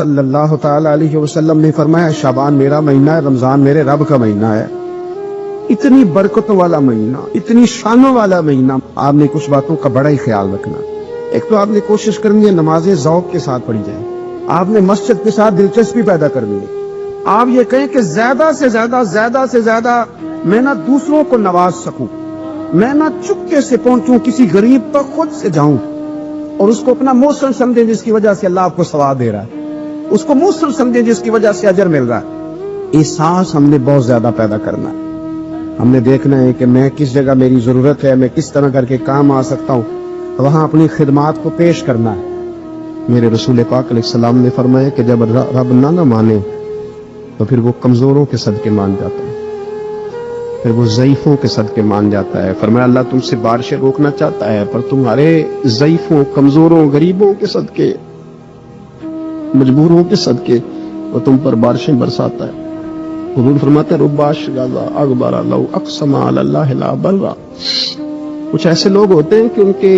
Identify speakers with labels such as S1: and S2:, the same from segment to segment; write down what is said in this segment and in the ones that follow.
S1: صلی اللہ تعالی علیہ وسلم نے فرمایا شعبان میرا مہینہ ہے، رمضان میرے رب کا مہینہ ہے۔ اتنی برکتوں والا مہینہ، اتنی شانوں والا مہینہ، آپ نے کچھ باتوں کا بڑا ہی خیال رکھنا۔ ایک تو آپ نے کوشش کرنی ہے نمازیں ذوق کے ساتھ پڑھی جائیں، آپ نے مسجد کے ساتھ دلچسپی پیدا کرنی ہے۔ آپ یہ کہیں کہ زیادہ سے زیادہ میں نہ دوسروں کو نواز سکوں، میں نہ چپکے سے پہنچوں کسی غریب تک، خود سے جاؤں اور اس کو اپنا موسم سمجھیں جس کی وجہ سے اللہ آپ کو ثواب دے رہا ہے، اس کو موسم سمجھیں جس کی وجہ سے اجر مل رہا ہے۔ احساس ہم نے بہت زیادہ پیدا کرنا ہے۔ ہم نے دیکھنا ہے کہ میں کس جگہ میری ضرورت ہے، میں کس طرح کر کے کام آ سکتا ہوں، وہاں اپنی خدمات کو پیش کرنا ہے۔ میرے رسول پاک علیہ السلام نے فرمایا کہ جب رب نہ مانے تو پھر وہ کمزوروں کے صدقے مان جاتا ہے، پھر وہ ضعیفوں کے صدقے مان جاتا ہے۔ فرمایا اللہ تم سے بارشیں روکنا چاہتا ہے پر تمہارے ضعیفوں، کمزوروں، غریبوں کے صدقے، مجبوروں کے صدقے وہ تم پر بارشیں برساتا ہے۔ حضور فرماتے ہیں رب اشغالا اغبر لو اقسم علی اللہ لا برا۔ کچھ ایسے لوگ ہوتے ہیں کہ ان کے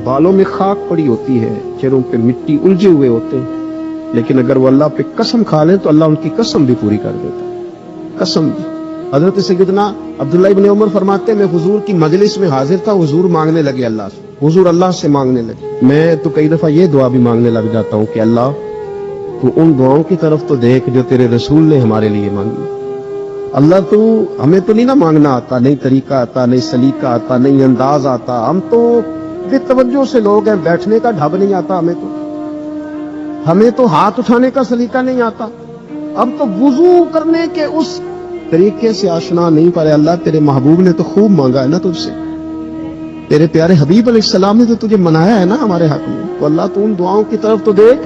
S1: بالوں میں خاک پڑی ہوتی ہے، چہروں پہ مٹی الجھے ہوئے ہوتے ہیں، لیکن اگر وہ اللہ پہ قسم کھا لیں تو اللہ ان کی قسم بھی پوری کر دیتا ہے، قسم بھی۔ حضرت سیدنا عبداللہ ابن عمر فرماتے ہیں میں حضور کی مجلس میں حاضر تھا، حضور مانگنے لگے اللہ سے، حضور اللہ سے مانگنے لگے۔ میں تو کئی دفعہ یہ دعا بھی مانگنے لگ جاتا ہوں کہ اللہ تو ان دعاؤں کی طرف تو دیکھ جو تیرے رسول نے ہمارے لیے مانگی۔ اللہ تو ہمیں تو نہیں نہ مانگنا آتا، نہیں طریقہ آتا، نہیں سلیقہ آتا، نہیں انداز آتا، ہم تو بے توجہ سے لوگ ہیں، بیٹھنے کا ڈھب نہیں آتا ہمیں تو ہاتھ اٹھانے کا سلیقہ نہیں آتا، اب تو وضو کرنے کے اس طریقے سے آشنا نہیں پائے۔ اللہ تیرے محبوب نے تو خوب مانگا ہے نا تجھ سے، تیرے پیارے حبیب علیہ السلام نے تو تجھے منایا ہے نا ہمارے حق میں، تو اللہ تو ان دعاؤں کی طرف تو دیکھ۔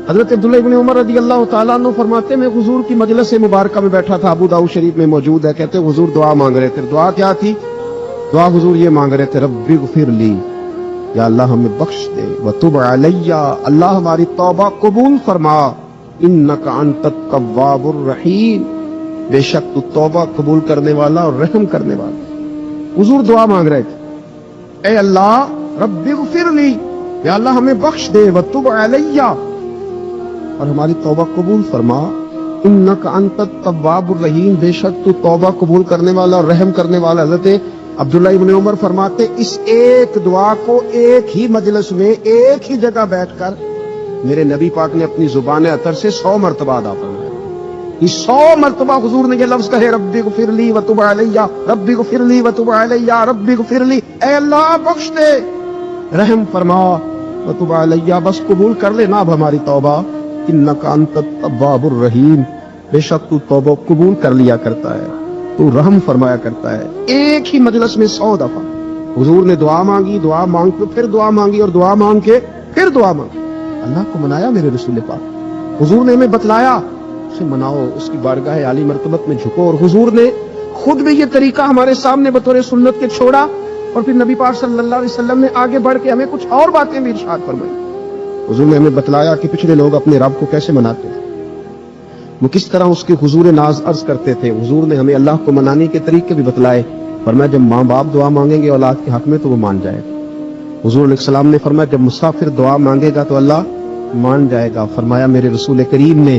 S1: حضرت عبداللہ ابن عمر رضی اللہ تعالیٰ عنہ فرماتے میں حضور کی مجلس مبارکہ میں بیٹھا تھا، ابو داؤد شریف میں موجود ہے، کہتے حضور دعا مانگ رہے تھے۔ دعا کیا تھی؟ دعا حضور یہ مانگ رہے تھے رب اغفر لی، یا اللہ ہمیں بخش دے، وتب علی، اللہ ہماری توبہ قبول فرما، انک انت التواب الرحیم، بے شک تو توبہ قبول کرنے والا اور رحم کرنے والا۔ حضور دعا مانگ رہے تھے اے اللہ رب اغفر لی، یا اللہ ہمیں بخش دے، وتب علی، اور ہماری توبہ قبول فرما، انک انت التواب الرحیم، بے شک تو توبہ قبول کرنے والا اور رحم کرنے والا۔ حضرت عبداللہ ابن عمر فرماتے اس ایک دعا کو ایک ہی مجلس میں ایک ہی جگہ بیٹھ کر میرے نبی پاک نے اپنی زبان اطہر سے 100 مرتبہ ادا فرمایا۔ یہ 100 مرتبہ حضور نے یہ لفظ کہے رب اغفر لی وتب علی، رب اغفر لی وتب علی، رب اغفر لی، اے اللہ بخش دے، رحم فرما، وتب علی، بس قبول کر لینا اب ہماری توبہ، انک انت التواب الرحیم، بے شک تو توبہ قبول کر لیا کرتا ہے، تو رحم فرمایا کرتا ہے۔ ایک ہی مجلس میں 100 دفعہ حضور نے دعا مانگی، دعا مانگ کے پھر دعا مانگی، اور دعا مانگ کے پھر دعا مانگی۔ اللہ کو منایا میرے رسول پاک، حضور نے ہمیں بتلایا اسے مناؤ، اس کی بارگاہ عالی مرتبت میں جھکو، اور حضور نے خود بھی یہ طریقہ ہمارے سامنے بطور سنت کے چھوڑا، اور پھر نبی پاک صلی اللہ علیہ وسلم نے آگے بڑھ کے ہمیں کچھ اور باتیں بھی ارشاد فرمائی۔ حضور نے ہمیں بتلایا کہ پچھلے لوگ اپنے رب کو کیسے مناتے تھے، وہ کس طرح اس کے حضور ناز عرض کرتے تھے۔ حضور نے ہمیں اللہ کو منانے کے طریقے بھی بتلائے، فرمایا جب ماں باپ دعا مانگیں گے اولاد کے حق میں تو وہ مان جائے گا۔ حضور علیہ السلام نے فرمایا جب مسافر دعا مانگے گا تو اللہ مان جائے گا۔ فرمایا میرے رسول کریم نے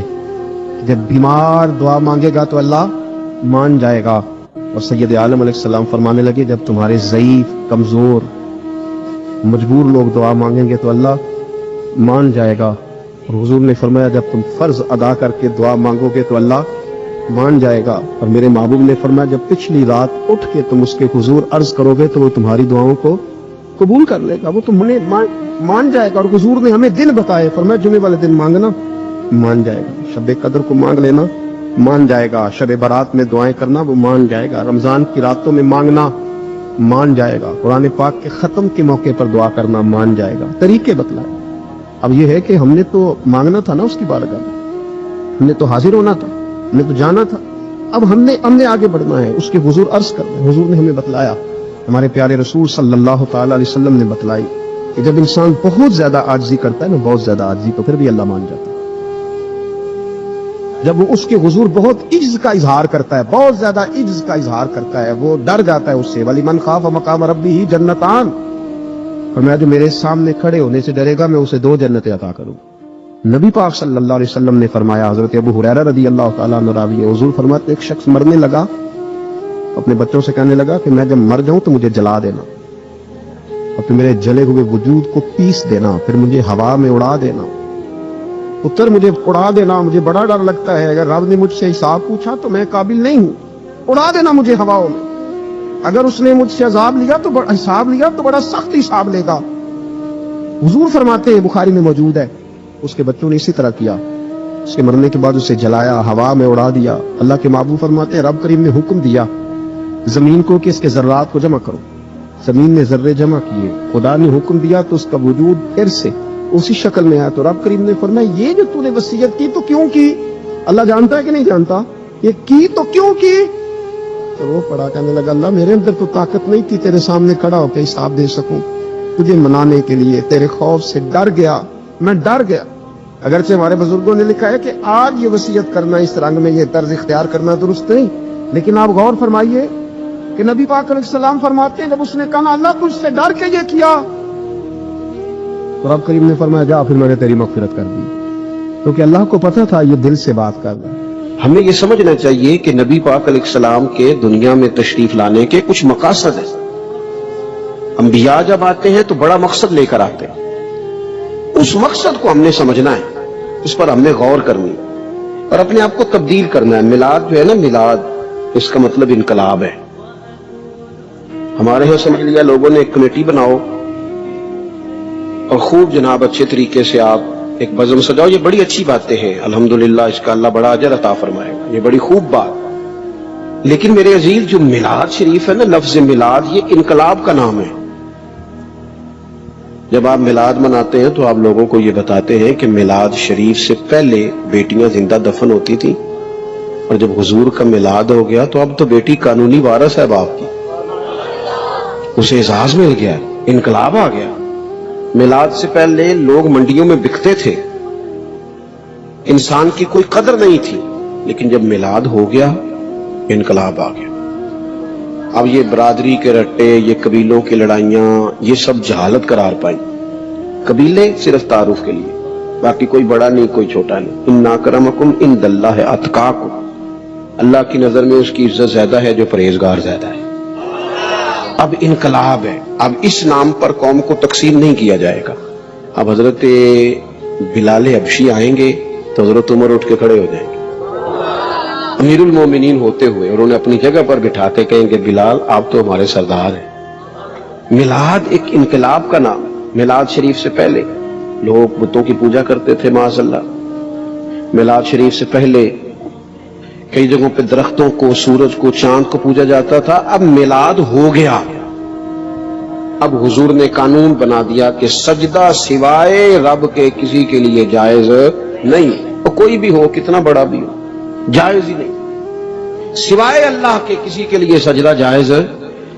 S1: جب بیمار دعا مانگے گا تو اللہ مان جائے گا۔ اور سید عالم علیہ السلام فرمانے لگے جب تمہارے ضعیف، کمزور، مجبور لوگ دعا مانگیں گے تو اللہ مان جائے گا۔ اور حضور نے فرمایا جب تم فرض ادا کر کے دعا مانگو گے تو اللہ مان جائے گا۔ اور میرے محبوب نے فرمایا جب پچھلی رات اٹھ کے تم اس کے حضور عرض کرو گے تو وہ تمہاری دعاؤں کو قبول کر لے گا، وہ تمہیں مان جائے گا۔ اور حضور نے ہمیں دن بتائے، فرمایا جمعے والے دن مانگنا مان جائے گا، شب قدر کو مانگ لینا مان جائے گا، شب برات میں دعائیں کرنا وہ مان جائے گا، رمضان کی راتوں میں مانگنا مان جائے گا، قرآن پاک کے ختم کے موقع پر دعا کرنا مان جائے گا۔ طریقے بتلائے۔ اب یہ ہے کہ ہم نے تو مانگنا تھا نا اس کی بارگاہ میں، ہم نے تو حاضر ہونا تھا، ہم نے تو جانا تھا، اب ہم نے آگے بڑھنا ہے، اس کے حضور عرض کرنا ہے۔ حضور نے ہمیں بتلایا، ہمارے پیارے رسول صلی اللہ تعالی علیہ وسلم نے بتلائی کہ جب انسان بہت زیادہ عاجزی کرتا ہے نا، بہت زیادہ عاجزی، تو پھر بھی اللہ مان جاتا ہے۔ جب وہ اس کے حضور بہت عجز کا اظہار کرتا ہے، بہت زیادہ عجز کا اظہار کرتا ہے، وہ ڈر جاتا ہے اس سے، وَلِمَنْ خَافَ مَقَامَ رَبِّهِ جَنَّتَانِ، اور میں جو میرے سامنے کھڑے ہونے سے ڈرے گا میں اسے 2 جنتیں عطا کروں، نبی پاک صلی اللہ علیہ وسلم نے فرمایا، حضرت ابو ہریرہ رضی اللہ تعالیٰ عنہ راوی ہے، حضور فرماتے ایک شخص مرنے لگا، اپنے بچوں سے کہنے لگا کہ میں جب مر جاؤں تو مجھے جلا دینا، اور پھر میرے جلے ہوئے وجود کو پیس دینا، پھر مجھے ہوا میں اڑا دینا، پتر مجھے اڑا دینا، مجھے بڑا ڈر لگتا ہے، اگر رب نے مجھ سے حساب پوچھا تو میں قابل نہیں ہوں، اڑا دینا مجھے ہواؤں میں، اگر اس نے مجھ سے عذاب لیا تو حساب لیا تو بڑا سخت حساب لے گا۔ حضور فرماتے ہیں، بخاری میں موجود ہے، اس کے بچوں نے اسی طرح کیا، اس کے مرنے کے بعد اسے جلایا، ہوا میں اڑا دیا۔ اللہ کے محبوب فرماتے ہیں رب کریم نے حکم دیا زمین کو کہ اس کے ذرات کو جمع کرو، زمین نے ذرے جمع کیے، خدا نے حکم دیا تو اس کا وجود پھر سے اسی شکل میں آیا، تو رب کریم نے فرمایا یہ جو تو نے وصیت کی تو کیوں کی؟ اللہ جانتا ہے کہ نہیں جانتا؟ یہ کی تو کیوں کی؟ تو وہ پڑا کہنے لگا اللہ میرے اندر تو طاقت نہیں تھی تیرے سامنے کھڑا ہو کے حساب دے سکوں، تجھے منانے کے لیے تیرے خوف سے ڈر گیا، میں ڈر گیا۔ اگرچہ ہمارے بزرگوں نے لکھا ہے کہ آج یہ وصیت کرنا اس رنگ میں، یہ طرز اختیار کرنا درست نہیں، لیکن آپ غور فرمائیے کہ نبی پاک علیہ السلام فرماتے ہیں جب اس نے کہا اللہ تجھ سے ڈر کے یہ کیا، تو رب کریم نے فرمایا جا پھر میں نے تیری مغفرت کر دی، کیونکہ اللہ کو پتا تھا یہ دل سے بات کر رہا ہے۔
S2: ہمیں یہ سمجھنا چاہیے کہ نبی پاک علیہ السلام کے دنیا میں تشریف لانے کے کچھ مقاصد ہیں۔ انبیاء جب آتے ہیں تو بڑا مقصد لے کر آتے ہیں، اس مقصد کو ہم نے سمجھنا ہے، اس پر ہم نے غور کرنی اور اپنے آپ کو تبدیل کرنا ہے۔ میلاد جو ہے نا، میلاد اس کا مطلب انقلاب ہے۔ ہمارے یہاں سمجھ لیا لوگوں نے ایک کمیٹی بناؤ اور خوب جناب اچھے طریقے سے آپ ایک بزم سجاؤ، یہ بڑی اچھی باتیں ہیں، الحمدللہ اس کا اللہ بڑا اجر عطا فرمائے گا، یہ بڑی خوب بات۔ لیکن میرے عزیز جو میلاد شریف ہے نا، لفظ میلاد یہ انقلاب کا نام ہے۔ جب آپ میلاد مناتے ہیں تو آپ لوگوں کو یہ بتاتے ہیں کہ میلاد شریف سے پہلے بیٹیاں زندہ دفن ہوتی تھیں، اور جب حضور کا میلاد ہو گیا تو اب تو بیٹی قانونی وارث ہے باپ کی، اسے اعزاز مل گیا، انقلاب آ گیا۔ میلاد سے پہلے لوگ منڈیوں میں بکتے تھے، انسان کی کوئی قدر نہیں تھی، لیکن جب میلاد ہو گیا انقلاب آ گیا۔ اب یہ برادری کے رٹے، یہ قبیلوں کی لڑائیاں، یہ سب جہالت قرار پائیں۔ قبیلے صرف تعارف کے لیے، باقی کوئی بڑا نہیں کوئی چھوٹا نہیں۔ ان اکرمکم عند اللہ اتقاکم، اللہ کی نظر میں اس کی عزت زیادہ ہے جو پرہیزگار زیادہ ہے۔ اب انقلاب ہے، اب اس نام پر قوم کو تقسیم نہیں کیا جائے گا۔ اب حضرت بلال حبشی آئیں گے تو حضرت عمر اٹھ کے کھڑے ہو جائیں گے، امیر المومنین ہوتے ہوئے، اور انہیں اپنی جگہ پر بٹھا کے کہیں گے بلال آپ تو ہمارے سردار ہیں۔ میلاد ایک انقلاب کا نام ہے۔ میلاد شریف سے پہلے لوگ بتوں کی پوجا کرتے تھے معاذ اللہ۔ میلاد شریف سے پہلے کئی جگہوں پہ درختوں کو، سورج کو، چاند کو پوجا جاتا تھا۔ اب میلاد ہو گیا، اب حضور نے قانون بنا دیا کہ سجدہ سوائے رب کے کسی کے لیے جائز نہیں، اور کوئی بھی ہو کتنا بڑا بھی ہو جائز ہی نہیں، سوائے اللہ کے کسی کے لیے سجدہ جائز ہے۔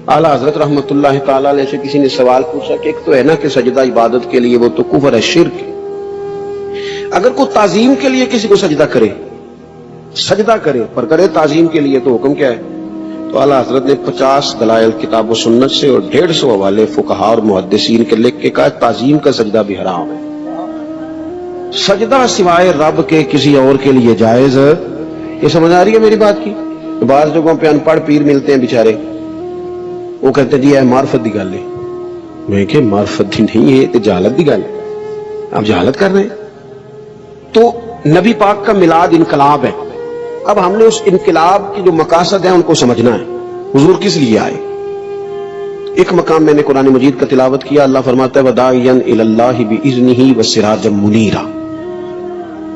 S2: اعلیٰ حضرت رحمت اللہ تعالیٰ علیہ سے کسی نے سوال پوچھا کہ ایک تو ہے نا کہ سجدہ عبادت کے لیے، وہ تو کفر ہے، شرک ہے، اگر کوئی تعظیم کے لیے کسی کو سجدہ کرے پر کرے تعظیم کے لیے تو حکم کیا ہے؟ تو اعلیٰ حضرت نے 50 دلائل کتاب و سنت سے اور 150 حوالے فقہاء اور محدثین کے لکھ کے کہا تعظیم کا سجدہ بھی حرام ہے، سجدہ سوائے رب کے کسی اور کے لیے جائز۔ یہ سمجھ آ رہی ہے میری بات کی؟ بعض جگہوں پہ ان پڑھ پیر ملتے ہیں بیچارے، وہ کہتے ہیں جی یہ معرفت دی گل ہے، میں کہ معرفت دی نہیں ہے، تو جہالت دی گل ہے، آپ جہالت کر رہے ہیں۔ تو نبی پاک کا میلاد انقلاب ہے۔ اب ہم نے اس انقلاب کی جو مقاصد ہیں ان کو سمجھنا ہے، حضور کس لیے آئے۔ ایک مقام میں نے قرآن مجید کا تلاوت کیا، اللہ فرماتا ہے وَدَاعِيًا إِلَى اللَّهِ بِإِذْنِهِ وَسِرَاجًا مُنِيرًا،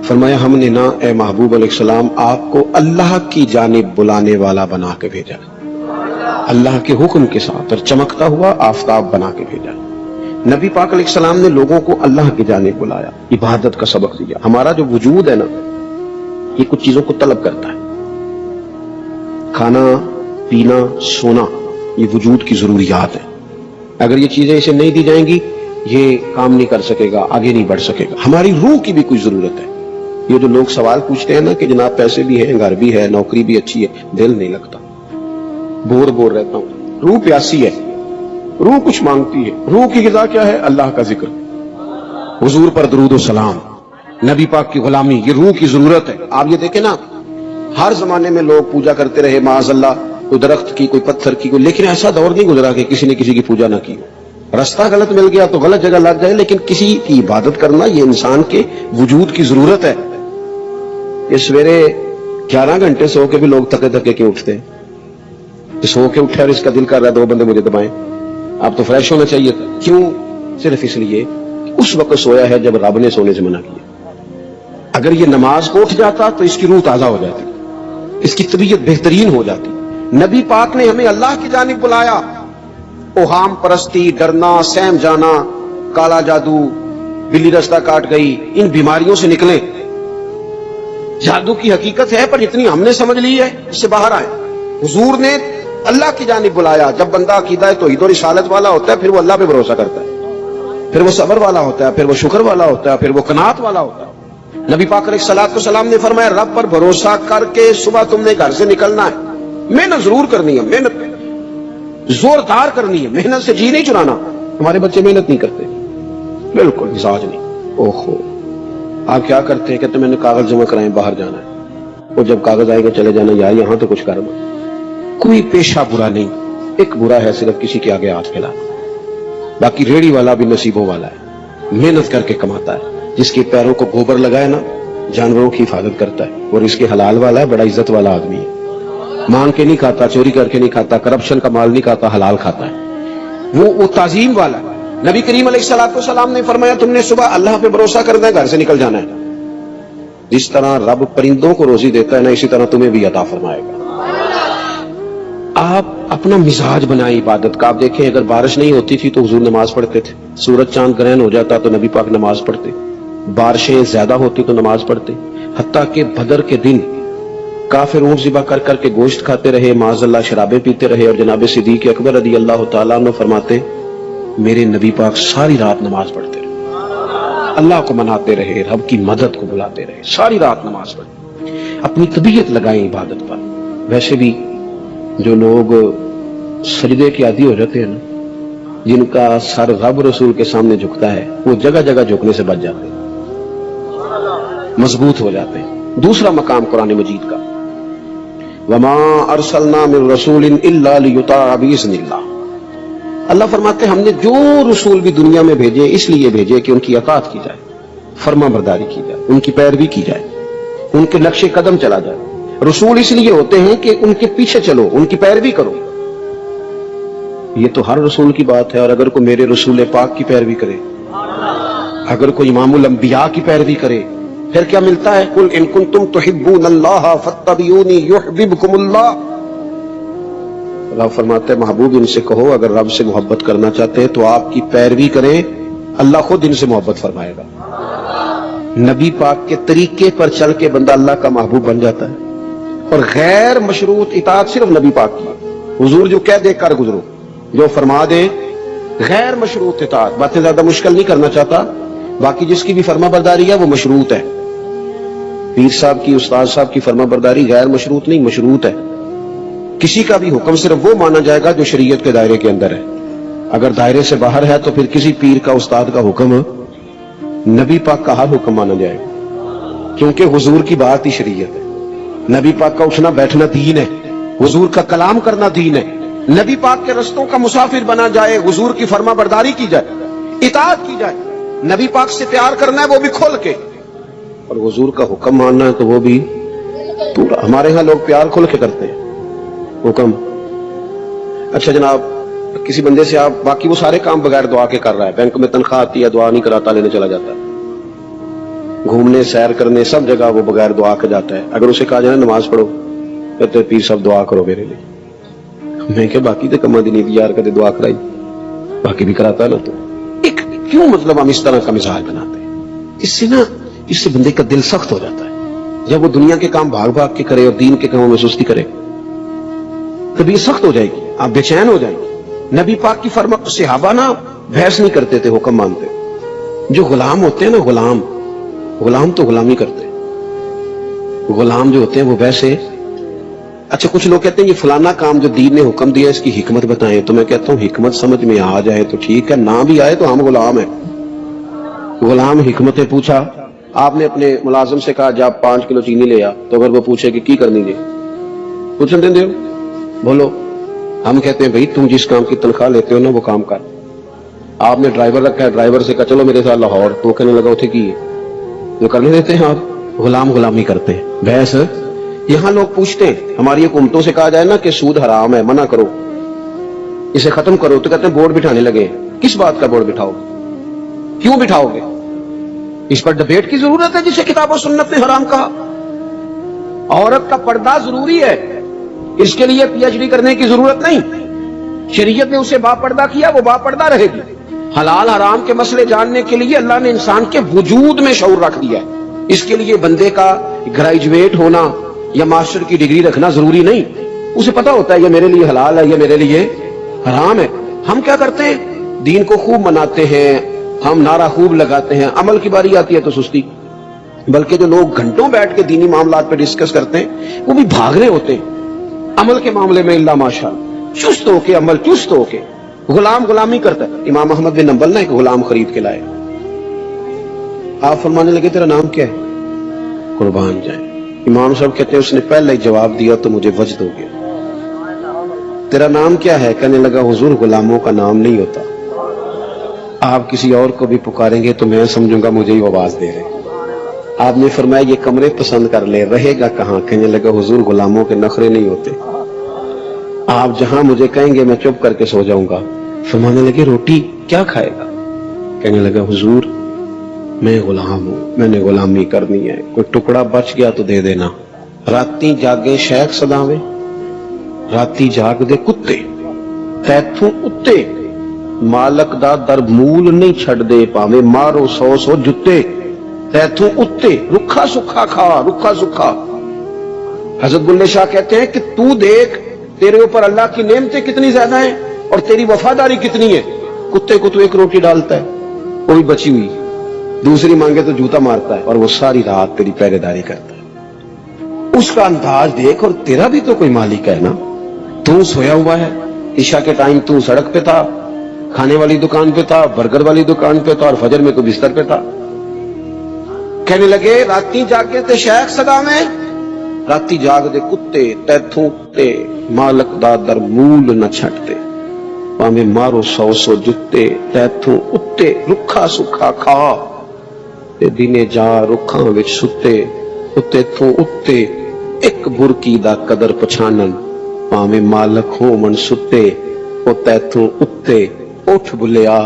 S2: فرمایا ہم نے نا اے محبوب علیہ السلام آپ کو اللہ کی جانب بلانے والا بنا کے بھیجا، اللہ کے حکم کے ساتھ، اور چمکتا ہوا آفتاب بنا کے بھیجا۔ نبی پاک علیہ السلام نے لوگوں کو اللہ کی جانب بلایا، عبادت کا سبق دیا۔ ہمارا جو وجود ہے نا یہ کچھ چیزوں کو طلب کرتا ہے، کھانا پینا سونا، یہ وجود کی ضروریات ہیں۔ اگر یہ چیزیں اسے نہیں دی جائیں گی یہ کام نہیں کر سکے گا، آگے نہیں بڑھ سکے گا۔ ہماری روح کی بھی کوئی ضرورت ہے۔ یہ جو لوگ سوال پوچھتے ہیں نا کہ جناب پیسے بھی ہیں، گھر بھی ہے، نوکری بھی اچھی ہے، دل نہیں لگتا، بور رہتا ہوں، روح پیاسی ہے، روح کچھ مانگتی ہے۔ روح کی غذا کیا ہے؟ اللہ کا ذکر، حضور پر درود و سلام، نبی پاک کی غلامی، یہ روح کی ضرورت ہے. آپ یہ دیکھیں نا، ہر زمانے میں لوگ پوجا کرتے رہے معاذ اللہ، کوئی درخت کی، کوئی پتھر کی، کوئی، لیکن ایسا دور نہیں گزرا کہ کسی نے کسی کی پوجا نہ کی. راستہ غلط مل گیا تو غلط جگہ لگ جائے، لیکن کسی کی عبادت کرنا یہ انسان کے وجود کی ضرورت ہے. یہ سویرے 11 گھنٹے سو کے بھی لوگ تھکے تھکے کیوں اٹھتے ہیں؟ سو کے اٹھے اور اس کا دل کر رہا ہے 2 بندے مجھے دبائیں. آپ تو فریش ہونا چاہیے تھا. کیوں؟ صرف اس لیے اس وقت سویا ہے جب رب نے سونے سے منع کیا. اگر یہ نماز کو اٹھ جاتا تو اس کی روح تازہ ہو جاتی، اس کی طبیعت بہترین ہو جاتی. نبی پاک نے ہمیں اللہ کی جانب بلایا. اوہام پرستی، ڈرنا، سہم جانا، کالا جادو، بلی رستہ کاٹ گئی، ان بیماریوں سے نکلیں. جادو کی حقیقت ہے پر اتنی ہم نے سمجھ لی ہے، اس سے باہر آئے. حضور نے اللہ کی جانب بلایا. جب بندہ عقیدہ توحید و رسالت والا ہوتا ہے پھر وہ اللہ پہ بھروسہ کرتا ہے، پھر وہ صبر والا ہوتا ہے، پھر وہ شکر والا ہوتا ہے، پھر وہ قناعت والا ہوتا ہے. نبی پاک علیہ الصلوۃ والسلام نے فرمایا رب پر بھروسہ کر کے صبح تم نے گھر سے نکلنا ہے. محنت ضرور کرنی ہے، محنت زوردار کرنی ہے، محنت سے جی نہیں چرانا. ہمارے بچے محنت نہیں کرتے، بالکل مزاج نہیں. اوہو، آپ کیا کرتے ہیں؟ کہتے میں نے کاغذ جمع کرائیں، باہر جانا ہے. وہ جب کاغذ آئے گا چلے جانا، یار یہاں تو کچھ کرنا. کوئی پیشہ برا نہیں، ایک برا ہے صرف کسی کے آگے ہاتھ پھیلانا. باقی ریڑھی والا بھی نصیبوں والا ہے، محنت کر کے کماتا ہے. جس کے پیروں کو گوبر لگائے نا، جانوروں کی حفاظت کرتا ہے. اور اس کے حلال والا ہے، بڑا عزت والا آدمی ہے. مانگ کے نہیں کھاتا، چوری کر کے نہیں کھاتا، کرپشن کا مال نہیں کھاتا، حلال کھاتا ہے. وہ تعظیم والا ہے. نبی کریم علیہ الصلوۃ والسلام نے فرمایا تم نے صبح اللہ پہ بھروسہ کرنا ہے، گھر سے نکل جانا ہے. جس طرح رب پرندوں کو روزی دیتا ہے نا، اسی طرح تمہیں بھی عطا فرمائے گا. آپ اپنا مزاج بنائیں عبادت کا. آپ دیکھیں اگر بارش نہیں ہوتی تھی تو حضور نماز پڑھتے تھے. سورج چاند گرہن ہو جاتا تو نبی پاک نماز پڑھتے. بارشیں زیادہ ہوتی تو نماز پڑھتے. حتیٰ کہ بدر کے دن کافر اونٹ ذبح کر کر کے گوشت کھاتے رہے، معاذ اللہ شرابیں پیتے رہے، اور جناب صدیق اکبر رضی اللہ تعالیٰ عنہ فرماتے میرے نبی پاک ساری رات نماز پڑھتے رہے، اللہ کو مناتے رہے، رب کی مدد کو بلاتے رہے، ساری رات نماز پڑھتے. اپنی طبیعت لگائیں عبادت پر. ویسے بھی جو لوگ سجدے کے عادی ہو جاتے ہیں نا، جن کا سر رب رسول کے سامنے جھکتا ہے، وہ جگہ جگہ جھکنے سے بچ جاتے ہیں، مضبوط ہو جاتے ہیں. دوسرا مقام قرآن مجید کا، وما ارسلنا من رسول الا لیطاع باذن اللہ. اللہ فرماتے ہیں ہم نے جو رسول بھی دنیا میں بھیجے اس لیے بھیجے کہ ان کی اطاعت کی جائے، فرما برداری کی جائے، ان کی پیروی کی جائے، ان کے نقش قدم چلا جائے. رسول اس لیے ہوتے ہیں کہ ان کے پیچھے چلو، ان کی پیروی کرو. یہ تو ہر رسول کی بات ہے. اور اگر کوئی میرے رسول پاک کی پیروی کرے، اگر کوئی امام الانبیاء کی پیروی کرے، پھر کیا ملتا ہے؟ قل ان کنتم تحبون اللہ فاتبعونی یحببکم اللہ. اللہ فرماتے ہیں محبوب ان سے کہو اگر رب سے محبت کرنا چاہتے ہیں تو آپ کی پیروی کریں، اللہ خود ان سے محبت فرمائے گا. نبی پاک کے طریقے پر چل کے بندہ اللہ کا محبوب بن جاتا ہے. اور غیر مشروط اطاعت صرف نبی پاک کی. حضور جو کہہ دے کر گزرو، جو فرما دے. غیر مشروط اطاعت، باتیں زیادہ مشکل نہیں کرنا چاہتا. باقی جس کی بھی فرما برداری ہے وہ مشروط ہے. پیر صاحب کی، استاد صاحب کی فرما برداری غیر مشروط نہیں، مشروط ہے. کسی کا بھی حکم صرف وہ مانا جائے گا جو شریعت کے دائرے کے اندر ہے. اگر دائرے سے باہر ہے تو پھر کسی پیر کا، استاد کا حکم، نبی پاک کا ہر حکم مانا جائے گا، کیونکہ حضور کی بات ہی شریعت ہے. نبی پاک کا اٹھنا بیٹھنا دین ہے، حضور کا کلام کرنا دین ہے. نبی پاک کے رستوں کا مسافر بنا جائے، حضور کی فرما برداری کی جائے، اطاعت کی جائے. نبی پاک سے پیار کرنا ہے وہ بھی کھول کے، اور حضور کا حکم ماننا ہے تو وہ بھی پورا. ہمارے ہاں لوگ پیار کھول کے کرتے ہیں، حکم. اچھا جناب، کسی بندے سے آپ باقی وہ سارے کام بغیر دعا کے کر رہا ہے، بینک میں تنخواہ آتی ہے دعا نہیں کراتا، لینے چلا جاتا ہے، گھومنے سیر کرنے سب جگہ وہ بغیر دعا کے جاتا ہے. اگر اسے کہا جائے نماز پڑھو، کہتے پیر صاحب دعا کرو میرے لیے. میں کہ باقی تو کما دی نہیں یار، کہتے دعا کرائی، باقی بھی کراتا ہے نا. تو ایک کیوں مطلب ہم اس طرح کا مزاج بناتے ہیں؟ اس سے بندے کا دل سخت ہو جاتا ہے. جب وہ دنیا کے کام بھاگ بھاگ کے کرے اور دین کے کاموں میں سستی کرے تو یہ سخت ہو جائے گی، آپ بے چین ہو جائیں گے. نبی پاک کی فرما، صحابہ نا بحث نہیں کرتے تھے، حکم مانتے. جو غلام ہوتے ہیں نا، غلام تو غلامی کرتے ہیں. غلام جو ہوتے ہیں وہ ویسے. اچھا کچھ لوگ کہتے ہیں یہ فلانا کام جو دین نے حکم دیا اس کی حکمت بتائیں، تو میں کہتا ہوں حکمت سمجھ میں آ جائے تو ٹھیک ہے، نہ بھی آئے تو ہم غلام ہیں. غلام حکمتیں پوچھا آپ نے اپنے ملازم سے کہا جب 5 کلو چینی لے آ، تو اگر وہ پوچھے کہ کی کرنی دے پوچھنے دیں دے بولو، ہم کہتے ہیں بھائی تم جس کام کی تنخواہ لیتے ہو نا وہ کام کر. آپ نے ڈرائیور رکھا ہے، ڈرائیور سے کہا چلو میرے ساتھ لاہور، تو وہ کہنے لگا اتنے کی ہے، جو کرنے دیتے ہیں آپ غلامی کرتے ہیں. بحث یہاں لوگ پوچھتے ہیں، ہماری حکومتوں سے کہا جائے نا کہ سود حرام ہے، منع کرو، اسے ختم کرو، تو کہتے ہیں بورڈ بٹھانے لگے. کس بات کا بورڈ بٹھاؤ گے؟ کیوں بٹھاؤ گے؟ اس پر ڈبیٹ کی ضرورت ہے جسے کتاب و سنت نے حرام کہا. عورت کا پردہ ضروری ہے، اس کے لیے پی ایچ ڈی کرنے کی ضرورت نہیں. شریعت نے اسے با پردہ کیا، وہ با پردہ رہے گی. حلال حرام کے مسئلے جاننے کے لیے اللہ نے انسان کے وجود میں شعور رکھ دیا ہے. اس کے لیے بندے کا گریجویٹ ہونا یا ماسٹر کی ڈگری رکھنا ضروری نہیں. اسے پتا ہوتا ہے یہ میرے لیے حلال ہے، یہ میرے لیے حرام ہے. ہم کیا کرتے ہیں؟ دین کو خوب مناتے ہیں، ہم نعرہ خوب لگاتے ہیں، عمل کی باری آتی ہے تو سستی. بلکہ جو لوگ گھنٹوں بیٹھ کے دینی معاملات پہ ڈسکس کرتے ہیں وہ بھی بھاگ رہے ہوتے ہیں. عمل کے معاملے میں اللہ ماشاء چست ہو کے، عمل چست ہو کے. غلامی کرتا ہے. امام احمد بن حنبل نے ایک غلام خرید کے لائے. آپ فرمانے لگے تیرا نام کیا ہے؟ قربان جائیں. امام صاحب کہتے ہیں اس نے پہلے ہی جواب دیا تو مجھے وجد ہو گیا. تیرا نام کیا ہے؟ کہنے لگا حضور غلاموں کا نام نہیں ہوتا، آپ کسی اور کو بھی پکاریں گے تو میں سمجھوں گا مجھے ہی آواز دے رہے. آپ نے فرمایا یہ کمرے پسند کر لے، رہے گا کہاں؟ کہنے لگا حضور غلاموں کے نخرے نہیں ہوتے، آپ جہاں مجھے کہیں گے میں چپ کر کے سو جاؤں گا. فرمانے لگے روٹی کیا کھائے گا؟ کہنے لگا حضور میں غلام ہوں، میں نے غلامی کرنی ہے، کوئی ٹکڑا بچ گیا تو دے دینا. راتی جاگے شیخ صداویں، راتی جاگ دے کتے تیتھوں اتے، مالک دا در مول نہیں چھڑ دے، پاویں مارو 100 جتے تیتھوں اتے. رکھا سکھا کھا، رکھا سکھا. حضرت بلے شاہ کہتے ہیں کہ تو دیکھ تیرے اوپر اللہ کی نعمتیں کتنی زیادہ ہیں اور تیری وفاداری کتنی ہے. کتے کو تو ایک روٹی ڈالتا ہے وہ بھی بچی ہوئی، دوسری مانگے تو جوتا مارتا ہے، اور وہ ساری رات تیری پہرے داری کرتا ہے. اس کا انداز دیکھ، اور تیرا بھی تو کوئی مالک ہے نا. تو سویا ہوا ہے، عشاء کے ٹائم تو سڑک پہ تھا، کھانے والی دکان پہ تھا، برگر والی دکان پہ تھا، اور فجر میں تو بستر پہ تھا. کہنے لگے راتی جاگے تے شیخ صدا میں، راتی جاگ دے کتے تیتھوں تے، مالک دا در مول نہ چھٹتے، پاویں مارو 100 جتے تیتھوں اتے. رکھا سکھا کھا تے دینے جا رکھاں وچ ستے، اتے تھوں اتے ایک برکی دا قدر پچھانن، پاویں مالک ہو من ستے، او تیتھوں اتے. اٹھ بلیا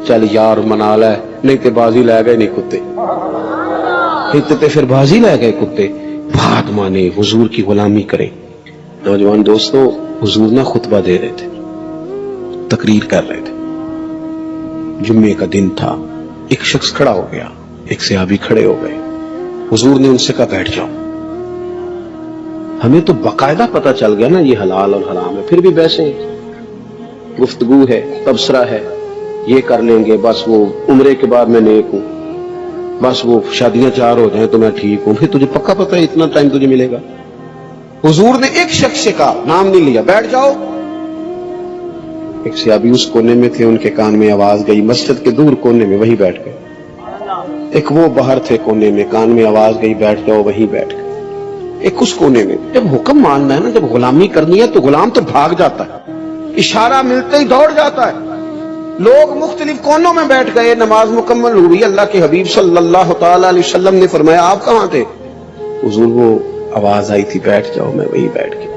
S2: چل یار منا لے، نہیں تے بازی لے گئے نہیں کتے، تے پھر بازی لے گئے کتے. بات مانے، حضور کی غلامی کریں. نوجوان دوستو، حضور نہ خطبہ دے رہے تھے، تقریر کر رہے تھے. جمعے کا دن تھا، ایک شخص کھڑا ہو گیا، ایک صحابی کھڑے ہو گئے. حضور نے ان سے کہا بیٹھ جاؤ. ہمیں تو باقاعدہ پتا چل گیا نا یہ حلال اور حرام ہے، پھر بھی ویسے گفتگو ہے، تبصرہ ہے، یہ کر لیں گے، بس وہ عمرے کے بعد میں نیک ہوں، بس وہ شادیاں 4 ہو جائیں تو میں ٹھیک ہوں. پھر تجھے پکا پتا ہے اتنا ٹائم تجھے ملے گا. حضور نے ایک شخص سے کہا، نام نہیں لیا، بیٹھ جاؤ. ایک صحابی اس کونے میں تھے، ان کے کان میں آواز گئی، مسجد کے دور کونے میں، وہیں بیٹھ گئے. ایک وہ باہر تھے کونے میں، کان میں آواز گئی بیٹھ جاؤ، وہیں بیٹھ گئے. ایک اس کونے میں. جب حکم ماننا ہے نا، جب غلامی کرنی ہے تو غلام تو بھاگ جاتا ہے، اشارہ ملتے ہی دوڑ جاتا ہے. لوگ مختلف کونوں میں بیٹھ گئے، نماز مکمل ہوئی. اللہ کے حبیب صلی اللہ تعالی علیہ وسلم نے فرمایا آپ کہاں تھے؟ حضور وہ آواز آئی تھی بیٹھ جاؤ، میں وہی بیٹھ گیا.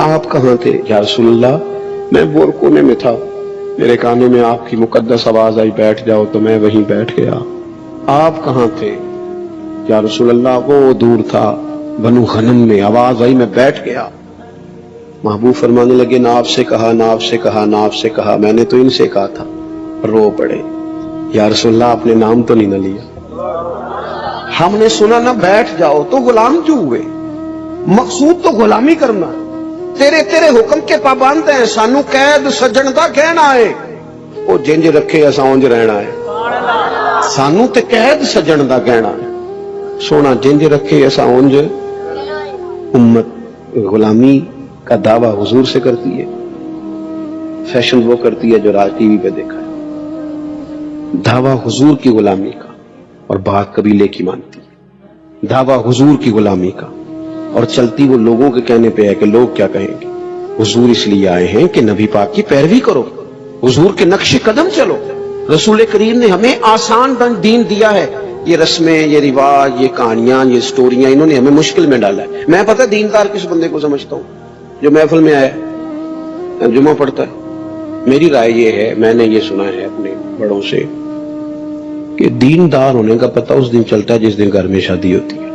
S2: آپ کہاں تھے؟ یا رسول اللہ میں بور کونے میں تھا، میرے کانوں میں آپ کی مقدس آواز آئی بیٹھ جاؤ تو میں وہیں بیٹھ گیا. آپ کہاں تھے؟ یا رسول اللہ وہ دور تھا، بنو غنم میں، آواز آئی میں بیٹھ گیا. محبوب فرمانے لگے نہ آپ سے کہا، نہ آپ سے کہا، نہ آپ سے کہا، میں نے تو ان سے کہا تھا. رو پڑے. یا رسول اللہ آپ نے نام تو نہیں نہ لیا، ہم نے سنا نہ بیٹھ جاؤ، تو غلام کیوں ہوئے؟ مقصود تو غلامی کرنا. تیرے حکم کے پابند ہیں، سانو قید سجن دا کہنا ہے، وہ جنج رکھے اساں اونج رہنا ہے. سانو تے قید سجن دا کہنا ہے، سونا جنج رکھے اساں اونج. امت غلامی کا دعویٰ حضور سے کرتی ہے، فیشن وہ کرتی ہے جو راج ٹی وی پہ دیکھا ہے. دعویٰ حضور کی غلامی کا، اور بات قبیلے کی مانتی ہے، دعویٰ حضور کی غلامی کا، اور چلتی وہ لوگوں کے کہنے پہ ہے کہ لوگ کیا کہیں گے۔ حضور اس لیے آئے ہیں کہ نبی پاک کی پیروی کرو، حضور کے نقش قدم چلو۔ رسول کریم نے ہمیں آسان دین دیا ہے، یہ رسمیں، یہ رواج، یہ کہانیاں، یہ سٹوریاں انہوں نے ہمیں مشکل میں ڈالا ہے۔ میں پتہ دیندار کس بندے کو سمجھتا ہوں؟ جو محفل میں آیا ترجمہ پڑھتا ہے۔ میری رائے یہ ہے، میں نے یہ سنا ہے اپنے بڑوں سے، کہ دیندار ہونے کا پتہ اس دن چلتا ہے جس دن گھر میں شادی ہوتی ہے۔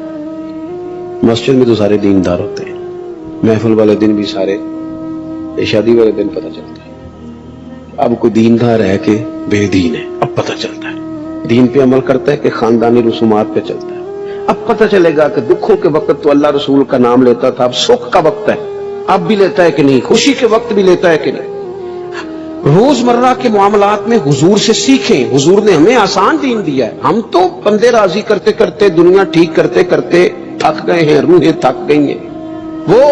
S2: مسجد میں تو سارے دیندار ہوتے ہیں، محفل والے دن بھی سارے، شادی والے دن پتہ چلتا ہے اب کوئی دیندار ہے کہ بے دین ہے۔ اب پتہ چلتا ہے دین پہ عمل کرتا ہے کہ خاندانی رسومات پہ چلتا ہے۔ اب پتہ چلے گا کہ دکھوں کے وقت تو اللہ رسول کا نام لیتا تھا، اب سکھ کا وقت ہے، اب بھی لیتا ہے کہ نہیں، خوشی کے وقت بھی لیتا ہے کہ نہیں۔ روزمرہ کے معاملات میں حضور سے سیکھیں، حضور نے ہمیں آسان دین دیا ہے۔ ہم تو بندے راضی کرتے کرتے، دنیا ٹھیک کرتے کرتے تھک گئے ہیں، روحیں تھک گئی ہیں۔ وہ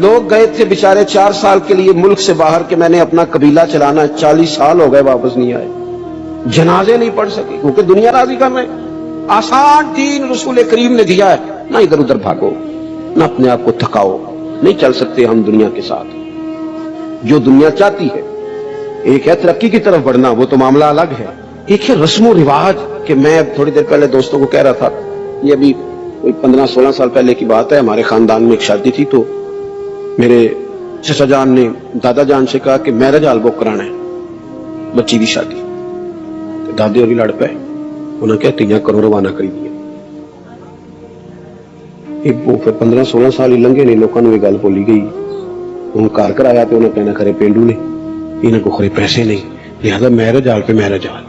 S2: لوگ گئے تھے بیچارے 4 سال کے لیے ملک سے باہر کہ میں نے اپنا قبیلہ چلانا ہے، 40 سال ہو گئے واپس نہیں آئے، جنازے نہیں پڑھ سکے کیونکہ دنیا راضی کر رہے ہیں۔ آسان دین رسول کریم نے دیا ہے، نہ ادھر ادھر بھاگو، نہ اپنے آپ کو تھکاؤ، نہیں چل سکتے ہم دنیا کے ساتھ۔ جو دنیا چاہتی ہے، ایک ہے ترقی کی طرف بڑھنا، وہ تو معاملہ الگ ہے، ایک ہے رسم و رواج۔ کہ میں تھوڑی دیر پہلے دوستوں کو کہہ رہا تھا، یہ ابھی کوئی 15-16 سال پہلے کی بات ہے، ہمارے خاندان میں ایک شادی تھی، تو میرے چچا جان نے دادا جان سے کہا کہ میرج ہال بک کرانا ہے، بچی کی شادی۔ دادے اور بھی لڑ پے، انہوں نے کہا تیاں کرو روانہ کری دیا۔ وہ پھر 15-16 سال ہی لنگے نے، لوگوں نے یہ گل بولی گئی، ہوں گھر کرایا تو انہیں کہنا کھرے پینڈو نے، انہیں کو خرے پیسے نہیں، لہذا میرج ہال پہ میرج ہال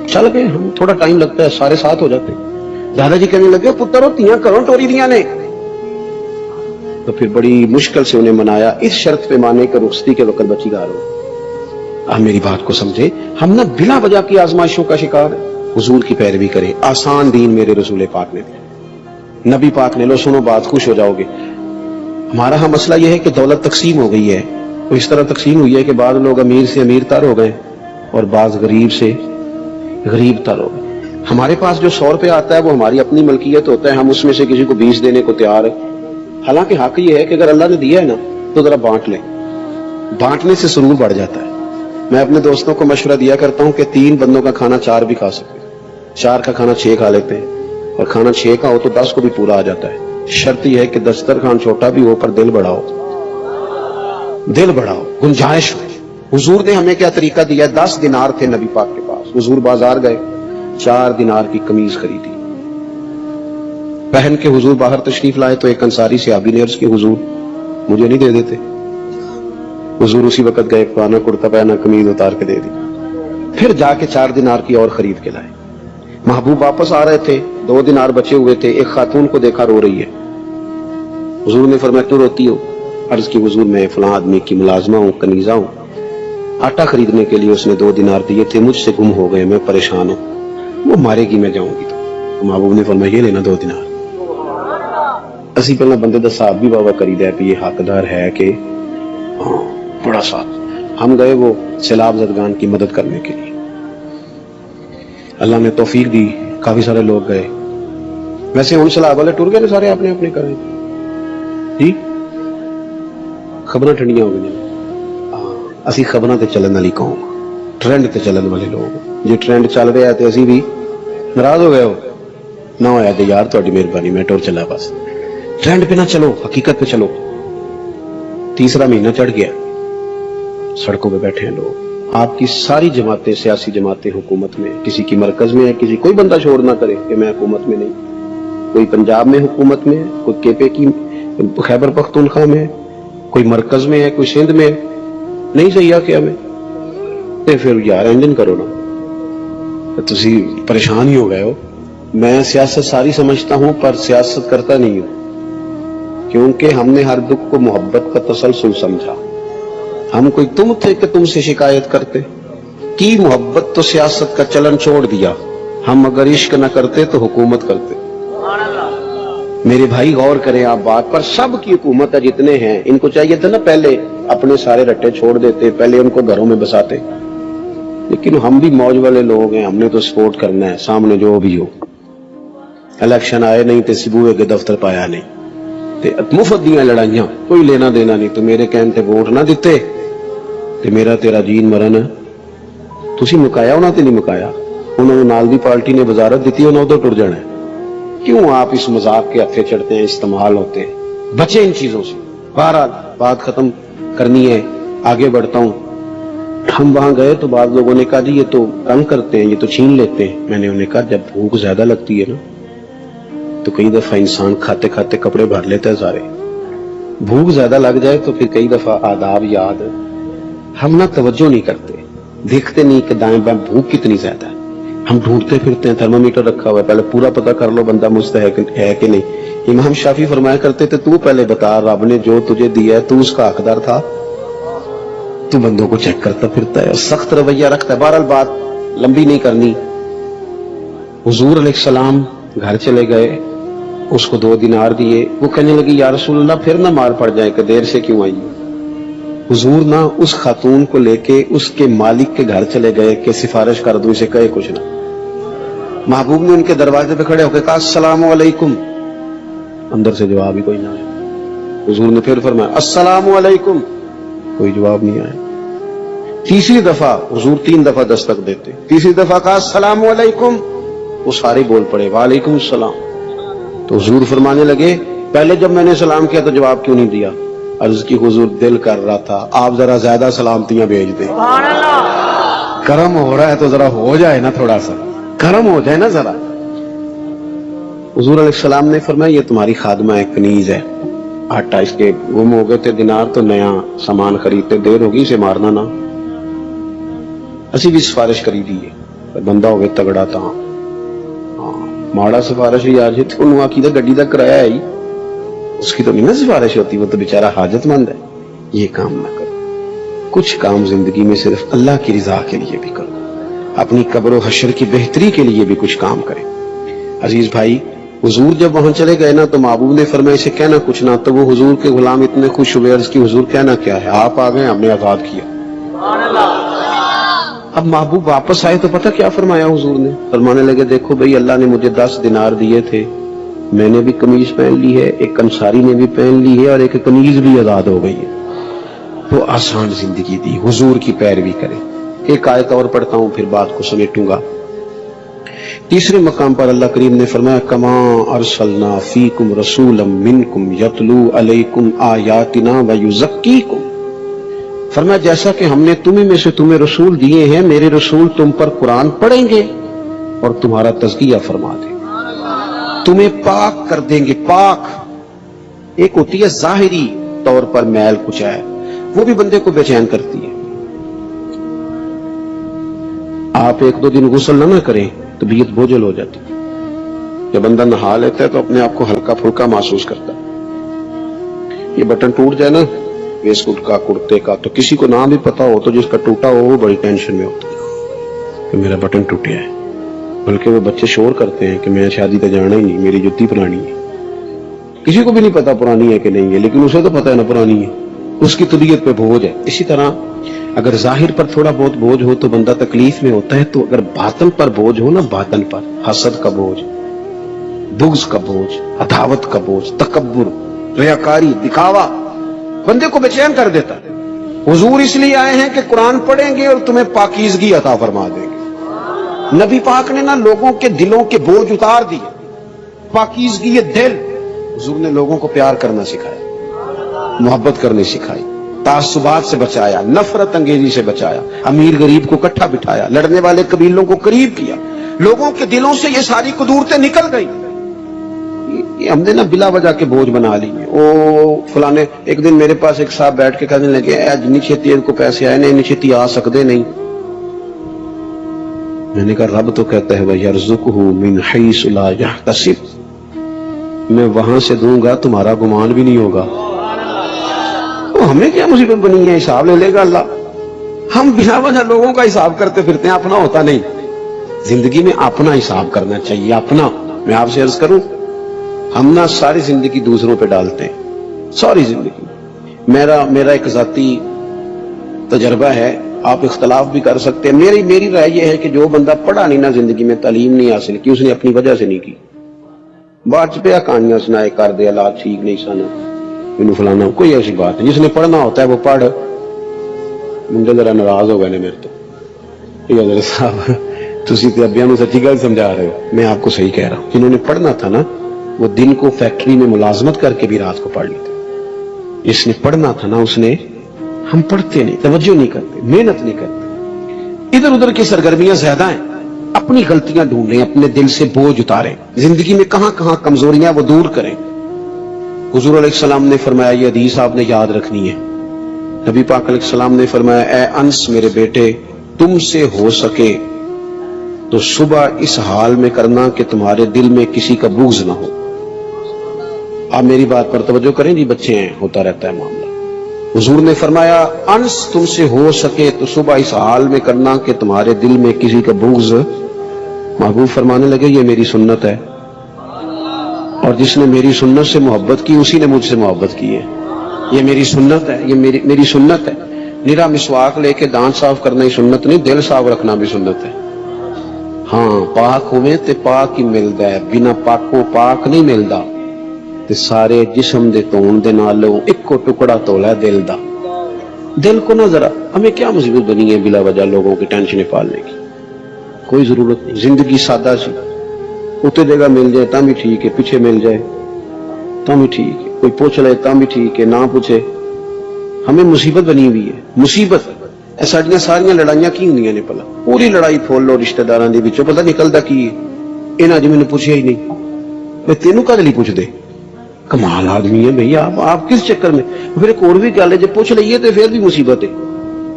S2: چل گئے ہم۔ تھوڑا ٹائم لگتا ہے، سارے ساتھ ہو جاتے۔ دادا جی کہنے لگے پتر تیاں کرو ٹوری دیا نے، تو پھر بڑی مشکل سے انہیں منایا، اس شرط پہ مانے کہ رخصتی کے وقت بچی گار ہو۔ آپ میری بات کو سمجھے، ہم نہ بلا وجہ کی آزمائشوں کا شکار ہیں۔ حضور کی پیروی کریں، آسان دین میرے رسول پاک نے دیا، نبی پاک نے، لو سنو بات خوش ہو جاؤ گے۔ ہمارا ہاں مسئلہ یہ ہے کہ دولت تقسیم ہو گئی ہے، تو اس طرح تقسیم ہوئی ہے کہ بعض لوگ امیر سے امیر تر ہو گئے اور بعض غریب سے غریب تر ہو گئے۔ ہمارے پاس جو 100 روپے آتا ہے وہ ہماری اپنی ملکیت ہوتا ہے، ہم اس میں سے کسی کو 20 دینے کو تیار ہے۔ حالانکہ حق یہ ہے کہ اگر اللہ نے دیا ہے نا تو ذرا بانٹ لیں، بانٹنے سے سرور بڑھ جاتا ہے۔ میں اپنے دوستوں کو مشورہ دیا کرتا ہوں کہ 3 بندوں کا کھانا 4 بھی کھا سکتے ہیں، 4 کا کھانا 6 کھا لیتے ہیں، اور کھانا 6 کا ہو تو 10 کو بھی پورا آ جاتا ہے۔ شرط یہ ہے کہ دسترخوان چھوٹا بھی ہو پر دل بڑھاؤ، دل بڑھاؤ، گنجائش ہو۔ حضور نے ہمیں کیا طریقہ دیا؟ 10 دینار تھے نبی پاک کے پاس، حضور بازار گئے، 4 دینار کی قمیض خریدی، پہن کے حضور باہر تشریف لائے تو ایک انصاری صحابی نے عرض کی حضور مجھے نہیں دے دیتے؟ حضور اسی وقت گئے، پرانا کرتا پہنا، قمیض اتار کے دے دی، پھر جا کے 4 دینار کی اور خرید کے لائے۔ محبوب واپس آ رہے تھے، 2 دینار بچے ہوئے تھے، ایک خاتون کو دیکھا رو رہی ہے، حضور نے فرمایا کیوں روتی ہو؟ عرض کی حضور میں فلاں آدمی کی ملازمہ ہوں، کنیزہ ہوں، آٹا خریدنے کے لیے اس نے 2 دینار دیے تھے، مجھ سے گم ہو گئے، میں پریشان ہوں، وہ مارے گی میں جاؤں گی تو محبوب نے فرمایا یہ لینا 2 دینار۔ اسی پہلے بندے دا صاحب بھی بابا کری دے پہ یہ حقدار ہے کہ ہاں بڑا ساتھ۔ ہم گئے وہ سیلاب زدگان کی مدد کرنے کے لیے، اللہ نے توفیق دی، کافی سارے لوگ گئے۔ ویسے ہم سیلاب والے ٹر گئے سارے اپنے اپنے کریں جی، خبریں ٹھنڈیاں ہو گئی۔ اسی خبریں تے چلن والی قوم، ٹرینڈ تے چلن والے لوگ، جی ٹرینڈ چل رہا ہے تے اسی بھی ناراض ہو گئے ہو نہ ہویا تے یار تہاڈی مہربانی میں ٹر چلا، بس ٹرینڈ پہ نہ چلو، حقیقت پہ چلو۔ 3 مہینہ چڑھ گیا، سڑکوں پہ بیٹھے ہیں لوگ، آپ کی ساری جماعتیں، سیاسی جماعتیں حکومت میں، کسی کی مرکز میں ہے، کسی کوئی بندہ شور نہ کرے کہ میں حکومت میں نہیں، کوئی پنجاب میں حکومت میں ہے، کوئی کے پی کی خیبر پختونخوا میں ہے، کوئی مرکز میں ہے، کوئی سندھ میں ہے، نہیں صحیح کیا میں تے پھر یار انجن کرو نا، تسی پریشان ہی ہو گئے ہو۔ میں سیاست ساری سمجھتا ہوں پر سیاست کرتا نہیں ہوں، کیونکہ ہم نے ہر دکھ کو محبت کا تسلسل سمجھا۔ ہم کوئی تم تھے کہ تم سے شکایت کرتے کی؟ محبت تو سیاست کا چلن چھوڑ دیا، ہم اگر عشق نہ کرتے تو حکومت کرتے۔ میرے بھائی غور کریں آپ بات پر، سب کی حکومت ہے جتنے ہیں، ان کو چاہیے تھا نا پہلے اپنے سارے رٹے چھوڑ دیتے، پہلے ان کو گھروں میں بساتے، لیکن ہم بھی موج والے لوگ ہیں, ہم نے تو سپورٹ کرنا ہے سامنے جو بھی ہو. الیکشن آئے نہیں تے سبوے کے دفتر پایا نہیں تے مفت دیاں لڑائیاں, کوئی لینا دینا نہیں. تو میرے کہن تے ووٹ نہ دیتے تے میرا تیرا جین مرن تسی مکایا انہاں تے نہیں مکایا. انہوں نے نال دی پارٹی نے وزارت دیتی, انہوں ادھر ٹر جانا ہے. کیوں آپ اس مذاق کے ہتھے چڑھتے ہیں, استعمال ہوتے ہیں؟ بچیں ان چیزوں سے. بہرحال بات ختم کرنی ہے, آگے بڑھتا ہوں. ہم وہاں گئے تو بعض لوگوں نے کہا جی یہ تو تنگ کرتے ہیں, یہ تو چھین لیتے ہیں. میں نے انہیں کہا جب بھوک زیادہ لگتی ہے نا تو کئی دفعہ انسان کھاتے کھاتے کپڑے بھر لیتا ہے سارے. بھوک زیادہ لگ جائے تو پھر کئی دفعہ آداب یاد ہم نہ توجہ نہیں کرتے, دیکھتے نہیں کہ دائیں بائیں بھوک کتنی زیادہ ہے. ہم ڈھونڈتے پھرتے ہیں, تھرمامیٹر رکھا ہوا ہے, پہلے پورا پتہ کر لو بندہ مستحق ہے کہ نہیں. امام شافعی فرمایا کرتے تھے تو پہلے بتا رب نے جو تجھے دیا ہے تو اس کا حقدار تھا. تو بندوں کو چیک کرتا پھرتا ہے, سخت رویہ رکھتا ہے. بہرحال بات لمبی نہیں کرنی. حضور علیہ السلام گھر چلے گئے, اس کو 2 دینار دیے. وہ کہنے لگی یا رسول اللہ پھر نہ مار پڑ جائے کہ دیر سے کیوں آئی. حضور نہ اس خاتون کو لے کے اس کے مالک کے گھر چلے گئے کہ سفارش کر دوں, اسے کہے کچھ نہ. محبوب نے ان کے دروازے پہ کھڑے ہو کے کہا السلام علیکم, اندر سے جواب ہی کوئی نہ آیا. حضور نے پھر فرمایا السلام علیکم, کوئی جواب نہیں آیا. تیسری دفعہ حضور 3 دفعہ دستک دیتے, تیسری دفعہ کہا السلام علیکم, وہ سارے بول پڑے وعلیکم السلام. تو حضور فرمانے لگے پہلے جب میں نے سلام کیا تو جواب کیوں نہیں دیا؟ عرض کی حضور دل کر رہا تھا آپ ذرا زیادہ سلامتیاں بھیج دیں. کرم ہو رہا ہے تو ذرا ہو جائے نا, تھوڑا سا کرم ہو جائے نا ذرا. حضور علیہ السلام نے فرمایا یہ تمہاری خادمہ ہے, کنیز ہے, آٹا اس کے گم ہو گئے تھے دینار تو نیا سامان خریدتے, دیر ہوگی اسے مارنا نہ. اسی بھی سفارش کری دی ہے, بندہ ہوگئے تگڑا تھا ماڑا سفارش ہی آج تو انہوں آکی دا گڈی دا کرایا ہے, اس کی تو نہیں نا سفارش ہوتی, وہ تو بیچارہ حاجت مند ہے. یہ کام نہ کرو. کچھ کام زندگی میں صرف اللہ کی رضا کے لیے بھی کرو, اپنی قبر و حشر کی بہتری کے لیے بھی کچھ کام کریں. عزیز بھائی, حضور جب وہاں چلے گئے نا تو محبوب نے فرمایا اسے کہنا کچھ نہ. تو وہ حضور کے غلام اتنے خوش ہوئے, عرض کی حضور کہنا کیا ہے, آپ آ گئے ہم نے آزاد کیا. اب محبوب واپس آئے تو پتہ کیا فرمایا حضور نے؟ فرمانے لگے دیکھو بھئی اللہ نے مجھے 10 دینار دیے تھے, میں نے بھی قمیض پہن لی ہے, ایک انصاری نے بھی پہن لی ہے, اور ایک کنیز بھی آزاد ہو گئی ہے. تو آسان زندگی دی, حضور کی پیروی کریں. ایک آیت اور پڑھتا ہوں پھر بات کو سمیٹوں گا. تیسرے مقام پر اللہ کریم نے فرمایا کما ارسلنا فیکم رسولا منکم یتلو علیکم آیاتنا ویزکیکم. فرمایا جیسا کہ ہم نے تمہیں میں سے تمہیں رسول دیے ہیں, میرے رسول تم پر قرآن پڑھیں گے اور تمہارا تزکیہ فرما دیں گے, تمہیں پاک کر دیں گے. پاک ایک ہوتی ہے ظاہری طور پر میل کچھ ہے, وہ بھی بندے کو بے چین کرتی ہے. آپ 1-2 دن غسل نہ کریں طبیعت بوجھل ہو جاتی. جب بندہ نہا لیتا ہے تو اپنے آپ کو ہلکا پھلکا محسوس کرتا ہے. یہ بٹن ٹوٹ جائے نا ویسٹ کوٹ کا, کرتے کا, تو کسی کو نام بھی پتا ہو تو جس کا ٹوٹا ہو وہ بڑی ٹینشن میں ہوتا ہے کہ میرا بٹن ٹوٹیا ہے. بلکہ وہ بچے شور کرتے ہیں کہ میں شادی پہ جانا ہی نہیں, میری جوتی پرانی ہے. کسی کو بھی نہیں پتا پرانی ہے کہ نہیں ہے, لیکن اسے تو پتا ہے نا پرانی ہے, اس کی طبیعت پہ بوجھ ہے. اسی طرح اگر ظاہر پر تھوڑا بہت بوجھ ہو تو بندہ تکلیف میں ہوتا ہے, تو اگر باطن پر بوجھ ہو نا, باطن پر حسد کا بوجھ, بغض کا بوجھ, عداوت کا بوجھ, تکبر, ریاکاری, دکھاوا بندے کو بے چین کر دیتا ہے. حضور اس لیے آئے ہیں کہ قرآن پڑھیں گے اور تمہیں پاکیزگی عطا فرما دیں گے. نبی پاک نے نا لوگوں کے دلوں کے بوجھ اتار دیے, پاکیزگی دل. حضور نے لوگوں کو پیار کرنا سکھایا, محبت کرنی سکھائی, تعصبات سے بچایا, نفرت انگیزی سے بچایا, امیر غریب کو اکٹھا بٹھایا, لڑنے والے قبیلوں کو قریب کیا. لوگوں کے دلوں سے یہ ساری قدورتیں نکل گئی. یہ ہم نے نا بلا وجہ کے بوجھ بنا لی. او فلانے, ایک دن میرے پاس ایک صاحب بیٹھ کے کہنے لگے جنی چھتی ان کو پیسے آئے نہیں, چھتی آ سکتے نہیں. میں نے کہا رب تو کہتا ہے وَيَرْزُقُهُ مِنْ حَيْثُ لَا يَحْتَسِبُ, میں وہاں سے دوں گا تمہارا گمان بھی نہیں ہوگا. تو ہمیں کیا مصیبت بنی ہے, حساب لے لے گا اللہ. ہم بلا وجہ لوگوں کا حساب کرتے پھرتے ہیں, اپنا ہوتا نہیں. زندگی میں اپنا حساب کرنا چاہیے, اپنا. میں آپ سے عرض کروں, ہم نا ساری زندگی دوسروں پہ ڈالتے ہیں, ساری زندگی. میرا ایک ذاتی تجربہ ہے, آپ اختلاف بھی کر سکتے ہیں. میری رائے یہ ہے کہ جو بندہ پڑھا نہیں نا زندگی میں, تعلیم نہیں حاصل کی, اس نے اپنی وجہ سے نہیں کی. بعد پہ کہانیاں سنائے کر دے حالات ٹھیک نہیں سن مینوں فلانا, کوئی ایسی بات نہیں. جس نے پڑھنا ہوتا ہے وہ پڑھ. منڈے ذرا ناراض ہو گئے نے میرے تو, حضرت صاحب تسی تے ابیاں نوں سچی گل سمجھا رہے ہو, میں آپ کو صحیح کہہ رہا ہوں. جنہوں نے پڑھنا تھا نا وہ دن کو فیکٹری میں ملازمت کر کے بھی رات کو پڑھ لیتے. جس نے پڑھنا تھا نا اس نے, ہم پڑھتے نہیں, توجہ نہیں کرتے, محنت نہیں کرتے, ادھر ادھر کی سرگرمیاں زیادہ ہیں. اپنی غلطیاں ڈھونڈیں, اپنے دل سے بوجھ اتاریں, زندگی میں کہاں کہاں کمزوریاں وہ دور کریں. حضور علیہ السلام نے فرمایا, یہ حدیث آپ نے یاد رکھنی ہے. نبی پاک علیہ السلام نے فرمایا, اے انس میرے بیٹے, تم سے ہو سکے تو صبح اس حال میں کرنا کہ تمہارے دل میں کسی کا بغض نہ ہو. آپ میری بات پر توجہ کریں جی, بچے ہیں, ہوتا رہتا ہے معاملہ. حضور نے فرمایا, انس تم سے ہو سکے تو صبح اس حال میں کرنا کہ تمہارے دل میں کسی کا بغض. محبوب فرمانے لگے, یہ میری سنت ہے, اور جس نے میری سنت سے محبت کی اسی نے مجھ سے محبت کی ہے. یہ میری سنت ہے, یہ میری سنت ہے. نرا مسواک لے کے دانت صاف کرنا ہی سنت نہیں, دل صاف رکھنا بھی سنت ہے. ہاں پاک ہوئے تے پاک ہی ملدا ہے, بنا پاکو پاک نہیں ملدا. تے سارے جسم دے تون دے نالوں ایک کو ٹکڑا تولا ہے دل دا. دل کو نہ ذرا, ہمیں کیا مصیبت بنی ہے بلا وجہ لوگوں کی ٹینشنیں پالنے کی, کوئی ضرورت نہیں. زندگی سادہ سی, اتنے جگہ مل جائے تاں بھی ٹھیک ہے, پیچھے مل جائے تاں بھی ٹھیک ہے, کوئی پوچھ لے تاں بھی ٹھیک ہے, نہ پوچھے. ہمیں مصیبت بنی ہوئی ہے, مصیبت. ساڈیاں ساریاں لڑائیاں کی ہوندیاں نے پلا, پوری لڑائی پھول لو رشتہ داراں دے وچوں, پتہ نکلدا کی ہے, انہاں اج مینوں پوچھیا ہی نہیں. میں تینوں کدے لئی پوچھ دے, کمال آدمی ہے بھئی آپ کس چکر میں. پھر ایک اور بھی گل ہے, جب پوچھ لئیے تو پھر بھی مصیبت ہے.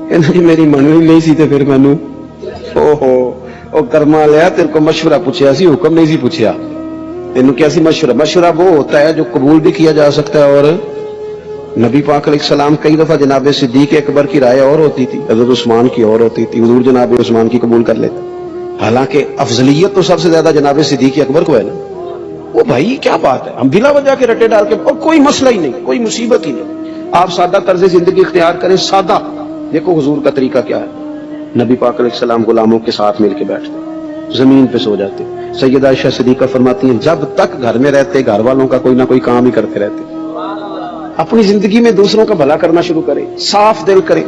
S2: کہنا جی میری مننی نہیں سی تے پھر مینوں او کرما لیا, تیرے کو مشورہ پوچھا سی, حکم نہیں سی پوچھا. تینوں کیا سی مشورہ؟ مشورہ وہ ہوتا ہے جو قبول بھی کیا جا سکتا ہے. اور نبی پاک علیہ السلام کئی دفعہ جناب صدیق اکبر کی رائے اور ہوتی تھی, حضرت عثمان کی اور ہوتی تھی, حضور جناب عثمان کی قبول کر لیتے. حالانکہ افضلیت تو سب سے زیادہ جناب صدیق اکبر کو ہے نا. وہ بھائی کیا بات ہے, ہم بلا وجہ کے رٹے ڈال کے, اور کوئی مسئلہ ہی نہیں, کوئی مصیبت ہی نہیں. آپ سادہ طرز زندگی اختیار کریں, سادہ. دیکھو حضور کا طریقہ کیا ہے. نبی پاک علیہ السلام غلاموں کے ساتھ مل کے بیٹھتے, زمین پہ سو جاتے. سیدہ عائشہ صدیقہ فرماتی ہیں, جب تک گھر میں رہتے گھر والوں کا کوئی نہ کوئی کام ہی کرتے رہتے. اپنی زندگی میں دوسروں کا بھلا کرنا شروع کریں, صاف دل کریں.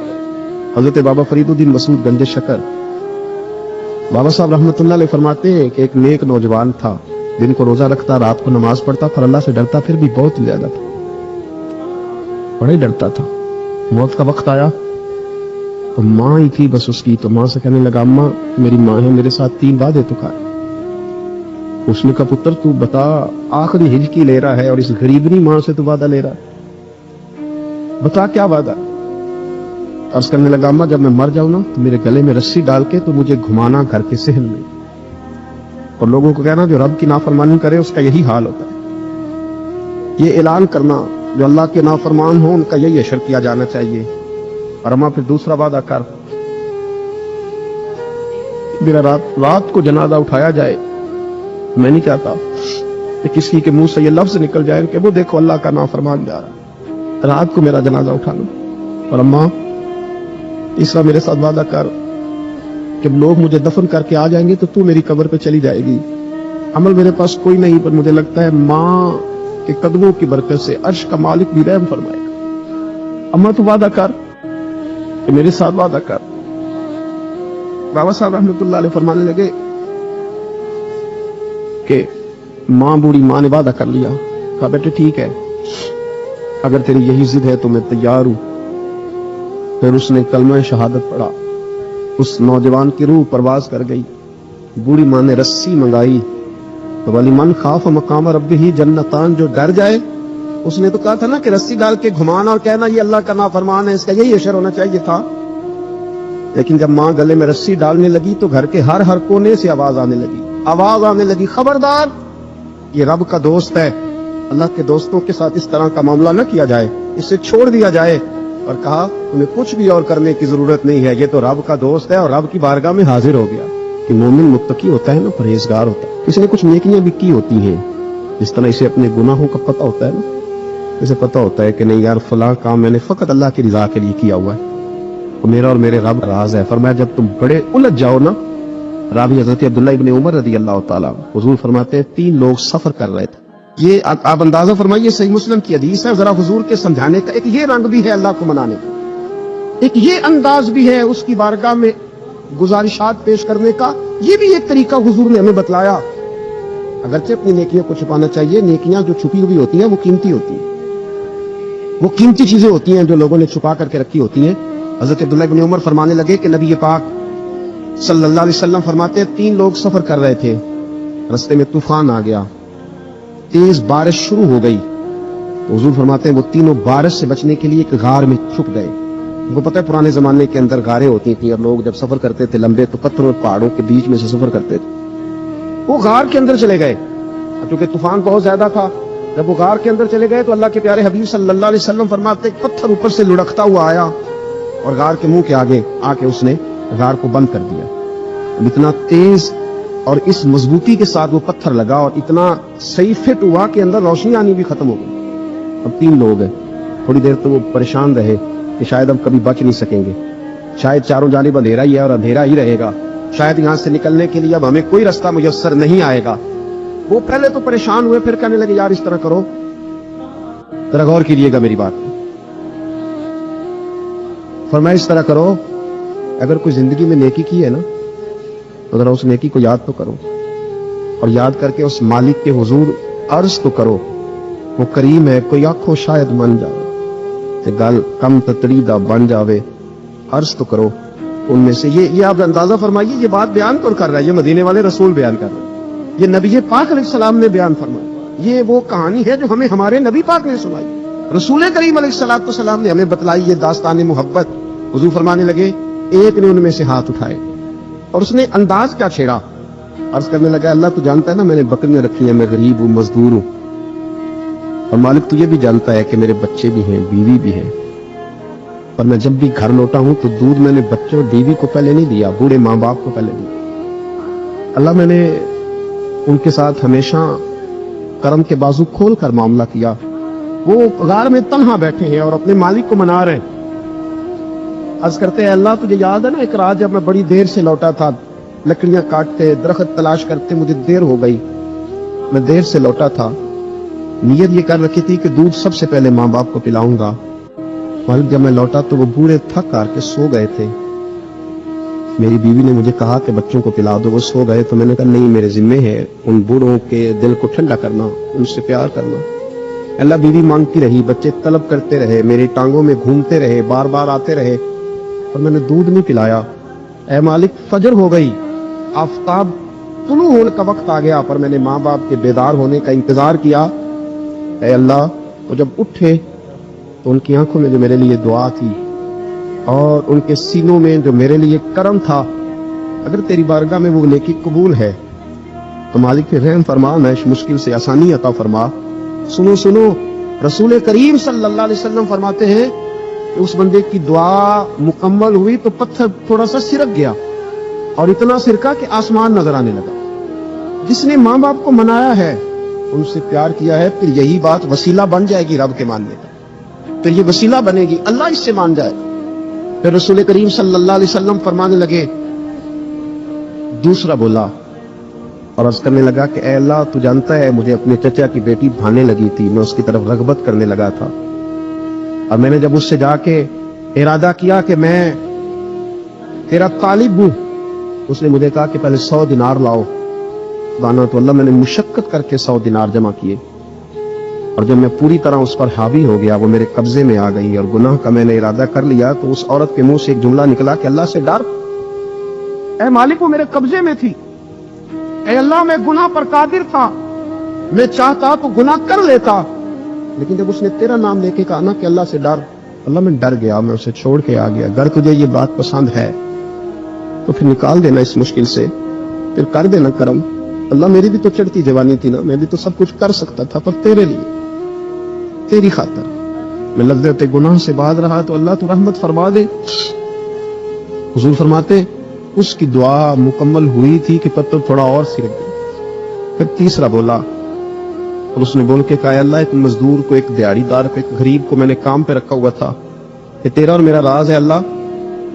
S1: حضرت بابا فرید الدین مسعود گنج شکر بابا صاحب رحمۃ اللہ علیہ فرماتے ہیں کہ ایک نیک نوجوان تھا, دن کو روزہ رکھتا, رات کو نماز پڑھتا, پر اللہ سے ڈرتا پھر بھی بہت زیادہ تھا, بڑا ہی ڈرتا تھا. موت کا وقت آیا تو ماں ہی تھی بس اس کی, تو ماں سے کہنے لگا, اماں میری ماں ہے, میرے ساتھ 3 وعدے تو کھائے. اس نے کہا, پتر تو بتا, آخری ہجکی لے رہا ہے اور اس غریبنی ماں سے تو وعدہ لے رہا ہے, بتا کیا وعدہ. عرض کرنے لگا, اماں جب میں مر جاؤں نا تو میرے گلے میں رسی ڈال کے تو مجھے گھمانا گھر کے صحن میں, اور لوگوں کو کہنا جو رب کی نافرمانی کرے اس کا یہی حال ہوتا ہے. یہ اعلان کرنا جو اللہ کے نافرمان ہوں ان کا یہی اشر کیا جانا چاہیے. اور اماں پھر دوسرا وعدہ کر, میرا رات کو جنازہ اٹھایا جائے, میں نہیں چاہتا کہ کسی کے منہ سے یہ لفظ نکل جائے کہ وہ دیکھو اللہ کا نافرمان جا رہا ہے, رات کو میرا جنازہ اٹھانا. اور اماں تیسرا میرے ساتھ وعدہ کر, جب لوگ مجھے دفن کر کے آ جائیں گے تو تو میری قبر پہ چلی جائے گی. عمل میرے پاس کوئی نہیں, پر مجھے لگتا ہے ماں کے قدموں کی برکت سے عرش کا مالک بھی رحم فرمائے گا. اماں تو وعدہ کر کہ میرے ساتھ وعدہ کر. بابا صاحب رحمۃ اللہ علیہ فرمانے لگے کہ ماں, بوڑھی ماں نے وعدہ کر لیا. کہا بیٹے ٹھیک ہے, اگر تیری یہی ضد ہے تو میں تیار ہوں. پھر اس نے کلمہ شہادت پڑھا, اس نوجوان کی روح پرواز کر گئی. بوڑھی ماں نے رسی منگائی تو ولی من خاف مقام ربہ جنتان, جو ڈر جائے. اس نے تو کہا تھا نا کہ رسی ڈال کے گھمانا اور کہنا یہ اللہ کا نافرمان ہے, اس کا یہی اشر ہونا چاہیے تھا. لیکن جب ماں گلے میں رسی ڈالنے لگی تو گھر کے ہر کونے سے آواز آنے لگی, خبردار یہ رب کا دوست ہے, اللہ کے دوستوں کے ساتھ اس طرح کا معاملہ نہ کیا جائے, اسے چھوڑ دیا جائے. اور کہا تمہیں کچھ بھی اور کرنے کی ضرورت نہیں ہے, یہ تو رب کا دوست ہے اور رب کی بارگاہ میں حاضر ہو گیا. کہ مومن متقی ہوتا ہے نا, پرہیزگار ہوتا ہے, اس نے کچھ نیکیاں بھی کی ہوتی ہیں, جس طرح اسے اپنے گناہوں کا پتہ ہوتا ہے نا, اسے پتہ ہوتا ہے کہ نہیں یار فلاں کام میں نے فقط اللہ کی رضا کے لیے کیا ہوا ہے, تو میرا اور میرے رب راز ہے. فرمایا جب تم بڑے الجھ جاؤ نا. راوی حضرت عبداللہ ابن عمر رضی اللہ تعالیٰ حضور فرماتے ہیں 3 لوگ سفر کر رہے تھے. یہ آپ اندازہ فرمائیے, صحیح مسلم کی حدیث ہے. ذرا حضور کے سمجھانے کا ایک یہ رنگ بھی ہے اللہ کو منانے کا, ایک یہ انداز بھی ہے اس کی بارگاہ میں گزارشات پیش کرنے کا. یہ بھی ایک طریقہ حضور نے ہمیں بتلایا. اگرچہ اپنی نیکیوں کو چھپانا چاہیے, نیکیاں جو چھپی ہوئی ہوتی ہیں وہ قیمتی ہوتی ہیں, وہ قیمتی چیزیں ہوتی ہیں جو لوگوں نے چھپا کر کے رکھی ہوتی ہیں. حضرت عبداللہ ابن عمر فرمانے لگے کہ نبی پاک صلی اللہ علیہ وسلم فرماتے ہیں 3 لوگ سفر کر رہے تھے, رستے میں طوفان آ گیا, تیز بارش شروع ہو گئی. حضور فرماتے ہیں وہ تینوں بارش سے بچنے کے لیے ایک غار میں چھپ گئے. وہ پتہ ہے پرانے زمانے کے اندر غاریں ہوتی تھیں اور لوگ جب سفر کرتے تھے لمبے تو پتھروں اور پہاڑوں کے بیچ میں سے سفر کرتے تھے. وہ غار کے اندر چلے گئے کیونکہ طوفان بہت زیادہ تھا. جب وہ غار کے اندر چلے گئے تو اللہ کے پیارے حبیب صلی اللہ علیہ وسلم فرماتے ہیں پتھر اوپر سے لڑکتا ہوا آیا اور غار کے منہ کے آگے آ کے اس نے غار کو بند کر دیا. اتنا تیز اور اس مضبوطی کے ساتھ وہ پتھر لگا اور اتنا صحیح فٹ ہوا کہ اندر روشنی آنی بھی ختم ہو گئی. اب 3 لوگ ہیں. تھوڑی دیر تو وہ پریشان رہے کہ شاید ہم کبھی بچ نہیں سکیں گے, شاید چاروں جانب اندھیرا ہی ہے اور اندھیرا ہی رہے گا, شاید یہاں سے نکلنے کے لیے اب ہمیں کوئی رستہ میسر نہیں آئے گا. وہ پہلے تو پریشان ہوئے, پھر کہنے لگے یار اس طرح کرو, ذرا غور کیجیے گا میری بات. فرمایا اس طرح کرو, اگر کوئی زندگی میں نیکی کی ہے نا تو ذرا اس نیکی کو یاد تو کرو اور یاد کر کے اس مالک کے حضور عرض تو کرو. وہ کریم ہے, کوئی آنکھوں شاید من جائے تے گل کم تتڑی دا بن جاوے, عرض تو کرو. ان میں سے یہ آپ اندازہ فرمائیے یہ بات بیان کون کر رہا ہے؟ یہ مدینے والے رسول بیان کر رہے ہیں, یہ نبی پاک علیہ السلام نے بیان فرمایا. یہ وہ کہانی ہے جو ہمیں ہمارے نبی پاک نے سنائی, رسول کریم علیہ السلام نے ہمیں بتلائی. یہ داستان محبت. حضور فرمانے لگے ایک نے ان میں سے ہاتھ اٹھائے اور اس نے انداز کیا چھیڑا, عرض کرنے لگا اللہ تو جانتا ہے نا میں نے بکریاں رکھی ہیں, میں غریب ہوں, مزدور ہوں, اور مالک تو یہ بھی جانتا ہے کہ میرے بچے بھی ہیں, بیوی بھی ہے, اور میں جب بھی گھر لوٹا ہوں تو دودھ میں نے بچوں اور بیوی کو پہلے نہیں دیا, بوڑھے ماں باپ کو پہلے دیا. اللہ میں نے ان کے ساتھ ہمیشہ کرم کے بازو کھول کر معاملہ کیا. وہ غار میں تنہا بیٹھے ہیں اور اپنے مالک کو منا رہے ہیں. عرض کرتے ہیں اللہ تجھے یاد ہے نا ایک رات جب میں بڑی دیر سے لوٹا تھا, لکڑیاں کاٹتے, درخت تلاش کرتے, مجھے دیر ہو گئی, میں دیر سے لوٹا تھا, نیت یہ کر رکھی تھی کہ دودھ سب سے پہلے ماں باپ کو پلاؤں گا. مالک جب میں لوٹا تو وہ بوڑھے تھک کر کے سو گئے تھے. میری بیوی نے مجھے کہا کہ بچوں کو پلا دو, وہ سو گئے. تو میں نے کہا نہیں, میرے ذمہ ہے ان بوڑھوں کے دل کو ٹھنڈا کرنا, ان سے پیار کرنا. اللہ بیوی مانگتی رہی, بچے طلب کرتے رہے, میری ٹانگوں میں گھومتے رہے, بار بار آتے رہے, اور میں نے دودھ نہیں پلایا. اے مالک فجر ہو گئی, آفتاب طلوع ہونے کا وقت آ گیا, پر میں نے ماں باپ کے بیدار ہونے کا انتظار کیا. اے اللہ, وہ جب اٹھے تو ان کی آنکھوں میں جو میرے لیے دعا تھی اور ان کے سینوں میں جو میرے لیے کرم تھا, اگر تیری بارگاہ میں وہ نیکی قبول ہے تو مالک پھر رحم فرما, میں اس مشکل سے آسانی عطا فرما. سنو, رسول کریم صلی اللہ علیہ وسلم فرماتے ہیں کہ اس بندے کی دعا مکمل ہوئی تو پتھر تھوڑا سا سرک گیا اور اتنا سرکا کہ آسمان نظر آنے لگا. جس نے ماں باپ کو منایا ہے, ان سے پیار کیا ہے, پھر یہی بات وسیلہ بن جائے گی رب کے ماننے کا, پھر یہ وسیلہ بنے گی اللہ اس سے مان جائے. پھر رسول کریم صلی اللہ علیہ وسلم فرمانے لگے, دوسرا بولا اور عرض کرنے لگا کہ اے اللہ تو جانتا ہے مجھے اپنے چچا کی بیٹی بھانے لگی تھی, میں اس کی طرف رغبت کرنے لگا تھا, اور میں نے جب اس سے جا کے ارادہ کیا کہ میں تیرا طالب ہوں, اس نے مجھے کہا کہ پہلے 100 دینار لاؤ. دانا تو اللہ میں نے مشقت کر کے 100 دینار جمع کیے, اور جب میں پوری طرح اس پر حاوی ہو گیا, وہ میرے قبضے میں آ گئی اور گناہ کا میں نے ارادہ کر لیا, تو اس عورت کے منہ سے ایک جملہ نکلا کہ اللہ سے ڈر. اے مالک وہ میرے قبضے میں تھی, اے اللہ میں گناہ پر قادر تھا, میں چاہتا تو گناہ کر لیتا, لیکن جب اس نے تیرا نام لے کے کہا نا کہ اللہ سے ڈر, اللہ میں ڈر گیا, میں اسے چھوڑ کے آ گیا. اگر تجھے یہ بات پسند ہے تو پھر نکال دینا اس مشکل سے, پھر کر دینا کرم. اللہ میری بھی تو چڑھتی جوانی تھی نا, میں بھی تو سب کچھ کر سکتا تھا, پر تیرے لیے, تیری خاطر میں لذت گناہ سے باز رہا تو اللہ تو رحمت فرما دے. حضور فرماتے اس کی دعا مکمل ہوئی تھی کہ پتھر تھوڑا اور سرک گیا. پھر تیسرا بولا اور اس نے بول کے کہا اللہ ایک مزدور کو, ایک دیہڑی دار کو, ایک غریب کو میں نے کام پہ رکھا ہوا تھا, کہ تیرا اور میرا راز ہے اللہ,